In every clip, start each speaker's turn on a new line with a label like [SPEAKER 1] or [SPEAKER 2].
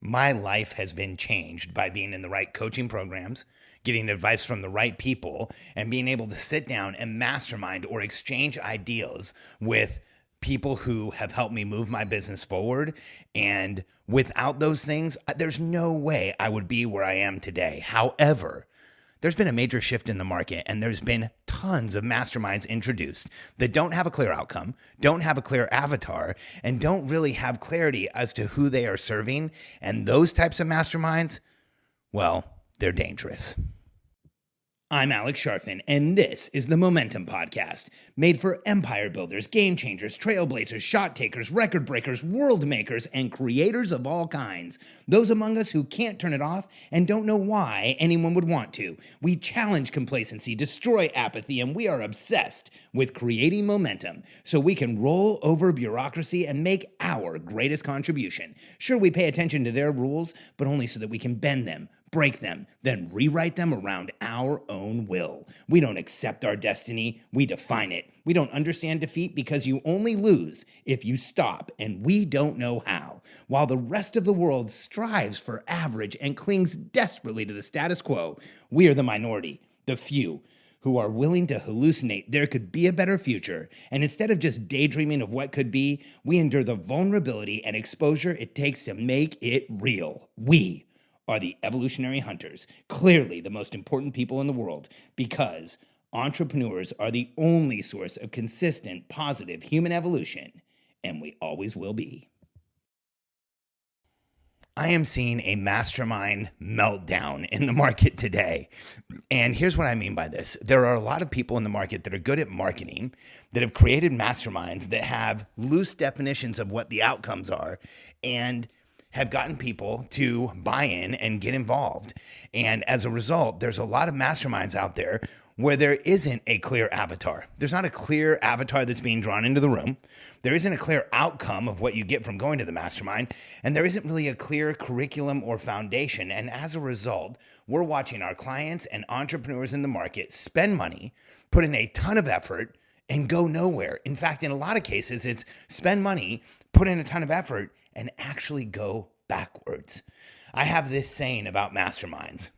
[SPEAKER 1] My life has been changed by being in the right coaching programs, getting advice from the right people, and being able to sit down and mastermind or exchange ideas with people who have helped me move my business forward. And without those things, there's no way I would be where I am today. However, there's been a major shift in the market, and there's been tons of masterminds introduced that don't have a clear outcome, don't have a clear avatar, and don't really have clarity as to who they are serving. And those types of masterminds, well, they're dangerous. I'm Alex Sharfin, and this is the Momentum Podcast, made for empire builders, game changers, trailblazers, shot takers, record breakers, world makers, and creators of all kinds. Those among us who can't turn it off and don't know why anyone would want to. We challenge complacency, destroy apathy, and we are obsessed with creating momentum so we can roll over bureaucracy and make our greatest contribution. Sure, we pay attention to their rules, but only so that we can bend them, break them, then rewrite them around our own will. We don't accept our destiny, we define it. We don't understand defeat because you only lose if you stop, and we don't know how. While the rest of the world strives for average and clings desperately to the status quo, we are the minority, the few, who are willing to hallucinate there could be a better future. And instead of just daydreaming of what could be, we endure the vulnerability and exposure it takes to make it real. We are the evolutionary hunters, clearly the most important people in the world, because entrepreneurs are the only source of consistent, positive human evolution, and we always will be. I am seeing a mastermind meltdown in the market today. And here's what I mean by this. There are a lot of people in the market that are good at marketing, that have created masterminds that have loose definitions of what the outcomes are, and have gotten people to buy in and get involved. And as a result, there's a lot of masterminds out there where there isn't a clear avatar. There's not a clear avatar that's being drawn into the room. There isn't a clear outcome of what you get from going to the mastermind. And there isn't really a clear curriculum or foundation. And as a result, we're watching our clients and entrepreneurs in the market spend money, put in a ton of effort, and go nowhere. In fact, in a lot of cases, it's spend money, put in a ton of effort, and actually go backwards. I have this saying about masterminds.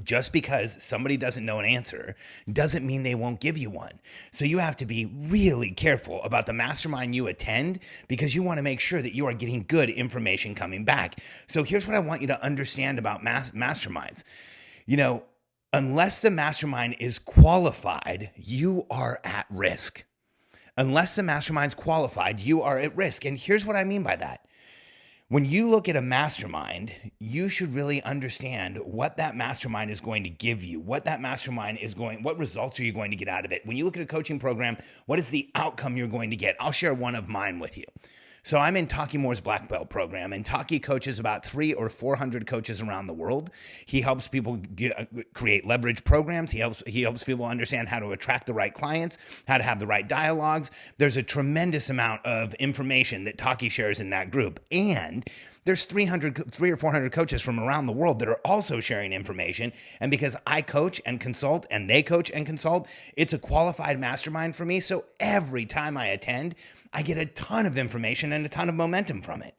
[SPEAKER 1] Just because somebody doesn't know an answer doesn't mean they won't give you one. So you have to be really careful about the mastermind you attend, because you want to make sure that you are getting good information coming back. So here's what I want you to understand about masterminds. Unless the mastermind is qualified, you are at risk. Unless the mastermind's qualified, you are at risk. And here's what I mean by that. When you look at a mastermind, you should really understand what that mastermind is going to give you, what results are you going to get out of it. When you look at a coaching program, what is the outcome you're going to get? I'll share one of mine with you. So I'm in Taki Moore's Black Belt program, and Taki coaches about 300 or 400 coaches around the world. He helps people create leverage programs. He helps people understand how to attract the right clients, how to have the right dialogues. There's a tremendous amount of information that Taki shares in that group. And there's 300 or 400 coaches from around the world that are also sharing information. And because I coach and consult and they coach and consult, it's a qualified mastermind for me. So every time I attend, I get a ton of information and a ton of momentum from it.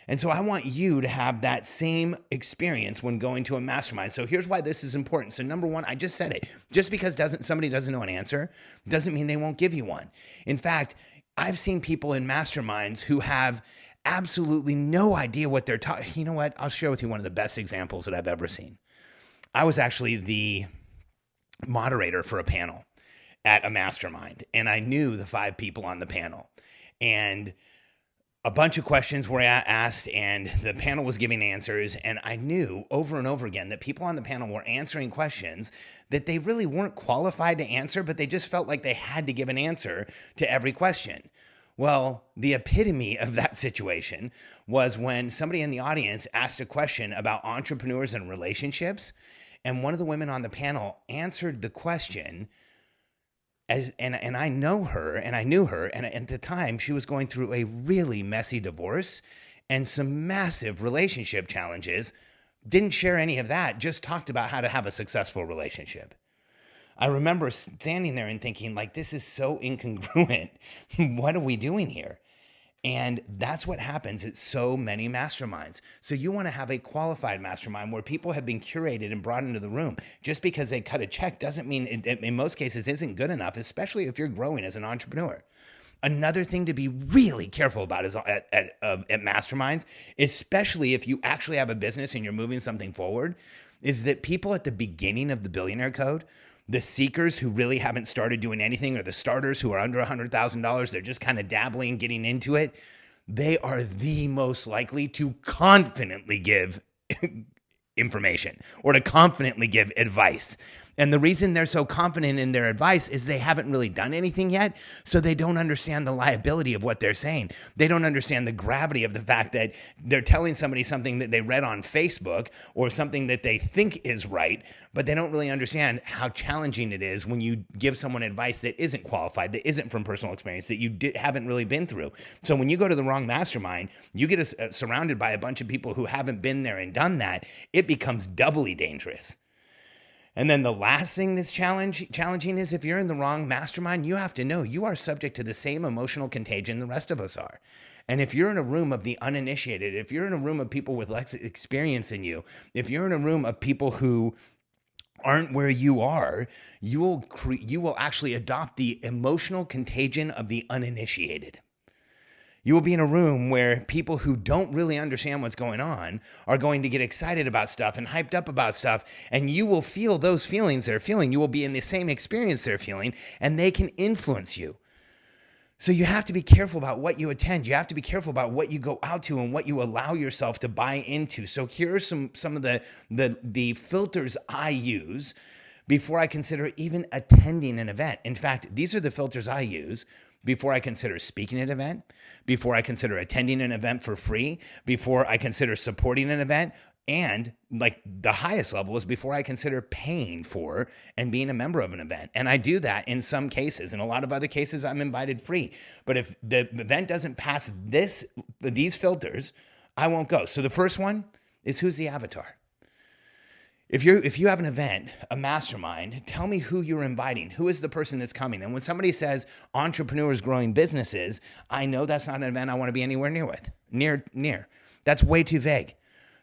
[SPEAKER 1] And so I want you to have that same experience when going to a mastermind. So here's why this is important. So number one, I just said it. Just because somebody doesn't know an answer doesn't mean they won't give you one. In fact, I've seen people in masterminds who have absolutely no idea what they're talking. You know what? I'll share with you one of the best examples that I've ever seen. I was actually the moderator for a panel at a mastermind, and I knew the 5 people on the panel. And a bunch of questions were asked, and the panel was giving answers. And I knew over and over again that people on the panel were answering questions that they really weren't qualified to answer, but they just felt like they had to give an answer to every question. Well, the epitome of that situation was when somebody in the audience asked a question about entrepreneurs and relationships, and one of the women on the panel answered the question. And I know her, and I knew her, and at the time, she was going through a really messy divorce and some massive relationship challenges. Didn't share any of that, just talked about how to have a successful relationship. I remember standing there and thinking, like, this is so incongruent. What are we doing here? And that's what happens at so many masterminds. So you want to have a qualified mastermind where people have been curated and brought into the room. Just because they cut a check doesn't mean it, in most cases, isn't good enough, especially if you're growing as an entrepreneur. Another thing to be really careful about is at masterminds, especially if you actually have a business and you're moving something forward, is that people at the beginning of the billionaire code, the seekers who really haven't started doing anything, or the starters who are under $100,000, they're just kind of dabbling, getting into it, they are the most likely to confidently give information or to confidently give advice. And the reason they're so confident in their advice is they haven't really done anything yet, so they don't understand the liability of what they're saying. They don't understand the gravity of the fact that they're telling somebody something that they read on Facebook or something that they think is right, but they don't really understand how challenging it is when you give someone advice that isn't qualified, that isn't from personal experience, that you haven't really been through. So when you go to the wrong mastermind, you get surrounded by a bunch of people who haven't been there and done that. It becomes doubly dangerous. And then the last thing that's challenging is if you're in the wrong mastermind, you have to know you are subject to the same emotional contagion the rest of us are. And if you're in a room of the uninitiated, if you're in a room of people with less experience than you, if you're in a room of people who aren't where you are, you will actually adopt the emotional contagion of the uninitiated. You will be in a room where people who don't really understand what's going on are going to get excited about stuff and hyped up about stuff, and you will feel those feelings they're feeling. You will be in the same experience they're feeling, and they can influence you. So you have to be careful about what you attend. You have to be careful about what you go out to and what you allow yourself to buy into. So here are some of the filters I use before I consider even attending an event. In fact, these are the filters I use before I consider speaking at an event, before I consider attending an event for free, before I consider supporting an event, and like the highest level is before I consider paying for and being a member of an event. And I do that in some cases. In a lot of other cases, I'm invited free. But if the event doesn't pass these filters, I won't go. So the first one is, who's the avatar? If you have an event, a mastermind, tell me who you're inviting. Who is the person that's coming? And when somebody says entrepreneurs growing businesses, I know that's not an event I want to be anywhere near. That's way too vague.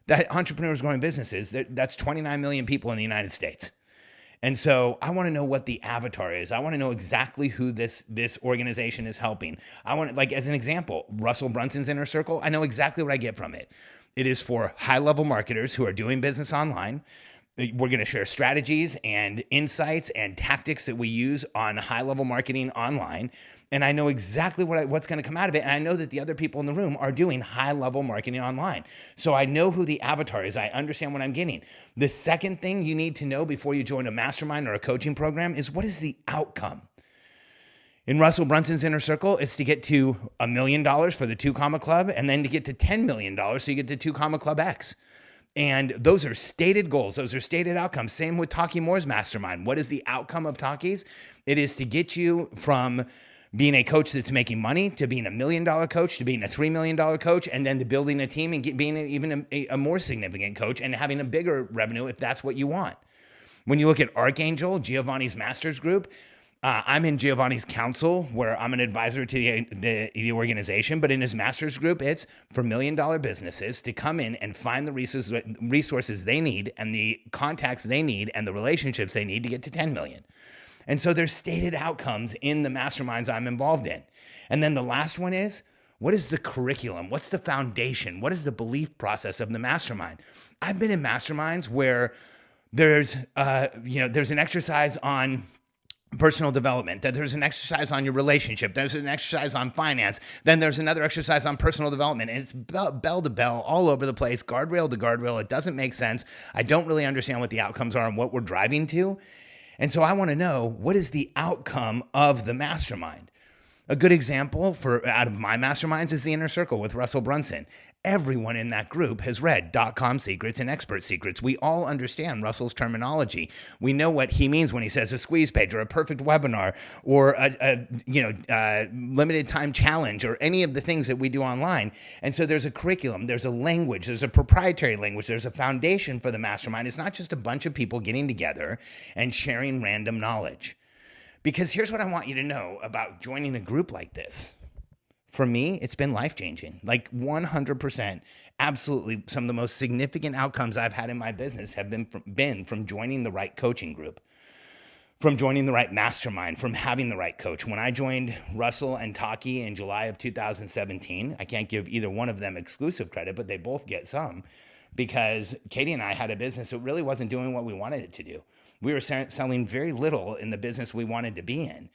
[SPEAKER 1] That entrepreneurs growing businesses, that's 29 million people in the United States. And so I want to know what the avatar is. I want to know exactly who this organization is helping. I want, like, as an example, Russell Brunson's Inner Circle, I know exactly what I get from it. It is for high-level marketers who are doing business online. We're going to share strategies and insights and tactics that we use on high-level marketing online. And I know exactly what's going to come out of it. And I know that the other people in the room are doing high-level marketing online. So I know who the avatar is. I understand what I'm getting. The second thing you need to know before you join a mastermind or a coaching program is, what is the outcome? In Russell Brunson's Inner Circle, it's to get to $1 million for the 2 Comma Club, and then to get to $10 million so you get to 2 Comma Club X. And those are stated goals. Those are stated outcomes. Same with Taki Moore's mastermind. What is the outcome of Taki's? It is to get you from being a coach that's making money to being $1 million coach to being a $3 million coach, and then to building a team and being even a more significant coach and having a bigger revenue if that's what you want. When you look at Archangel, Giovanni's Masters Group, I'm in Giovanni's council, where I'm an advisor to the organization, but in his master's group, it's for $1 million businesses to come in and find the resources they need and the contacts they need and the relationships they need to get to 10 million. And so there's stated outcomes in the masterminds I'm involved in. And then the last one is, what is the curriculum? What's the foundation? What is the belief process of the mastermind? I've been in masterminds where there's an exercise on personal development, that there's an exercise on your relationship, there's an exercise on finance, then there's another exercise on personal development, and it's bell to bell, all over the place, guardrail to guardrail. It doesn't make sense. I don't really understand what the outcomes are and what we're driving to. And so I want to know, what is the outcome of the mastermind? A good example out of my masterminds is the Inner Circle with Russell Brunson. Everyone in that group has read .com Secrets and Expert Secrets. We all understand Russell's terminology. We know what he means when he says a squeeze page or a perfect webinar or a limited time challenge or any of the things that we do online. And so there's a curriculum, there's a language, there's a proprietary language, there's a foundation for the mastermind. It's not just a bunch of people getting together and sharing random knowledge. Because here's what I want you to know about joining a group like this. For me, it's been life-changing, like 100%. Absolutely. Some of the most significant outcomes I've had in my business have been from joining the right coaching group, from joining the right mastermind, from having the right coach. When I joined Russell and Taki in July of 2017, I can't give either one of them exclusive credit, but they both get some, because Katie and I had a business that really wasn't doing what we wanted it to do. We were selling very little in the business we wanted to be in.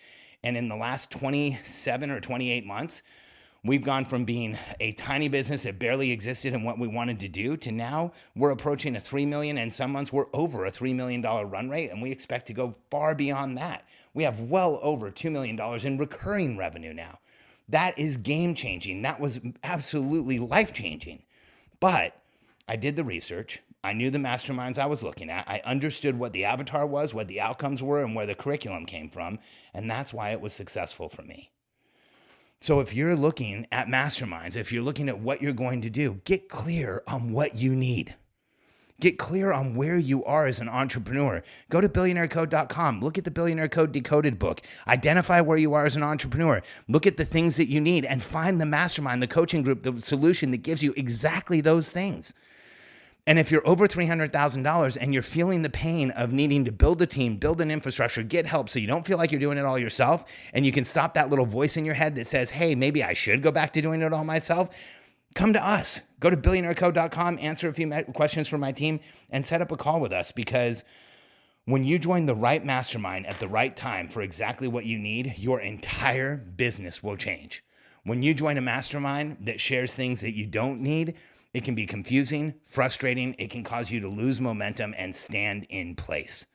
[SPEAKER 1] And in the last 27 or 28 months, we've gone from being a tiny business that barely existed in what we wanted to do to now we're approaching a $3 million, and some months we're over a $3 million run rate, and we expect to go far beyond that. We have well over $2 million in recurring revenue now. That is game changing. That was absolutely life changing. But I did the research. I knew the masterminds I was looking at. I understood what the avatar was, what the outcomes were, and where the curriculum came from. And that's why it was successful for me. So if you're looking at masterminds, if you're looking at what you're going to do, get clear on what you need. Get clear on where you are as an entrepreneur. Go to billionairecode.com. Look at the Billionaire Code Decoded book. Identify where you are as an entrepreneur. Look at the things that you need and find the mastermind, the coaching group, the solution that gives you exactly those things. And if you're over $300,000 and you're feeling the pain of needing to build a team, build an infrastructure, get help so you don't feel like you're doing it all yourself, and you can stop that little voice in your head that says, hey, maybe I should go back to doing it all myself, come to us. Go to billionairecode.com, answer a few questions for my team, and set up a call with us, because when you join the right mastermind at the right time for exactly what you need, your entire business will change. When you join a mastermind that shares things that you don't need, it can be confusing, frustrating. It can cause you to lose momentum and stand in place.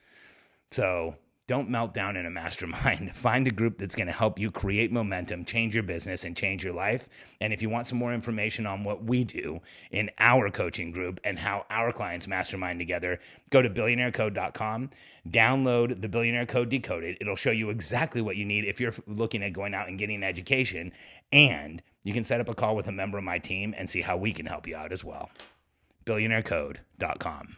[SPEAKER 1] So don't melt down in a mastermind. Find a group that's going to help you create momentum, change your business, and change your life. And if you want some more information on what we do in our coaching group and how our clients mastermind together, go to billionairecode.com, download the Billionaire Code Decoded. It'll show you exactly what you need if you're looking at going out and getting an education, and you can set up a call with a member of my team and see how we can help you out as well. billionairecode.com.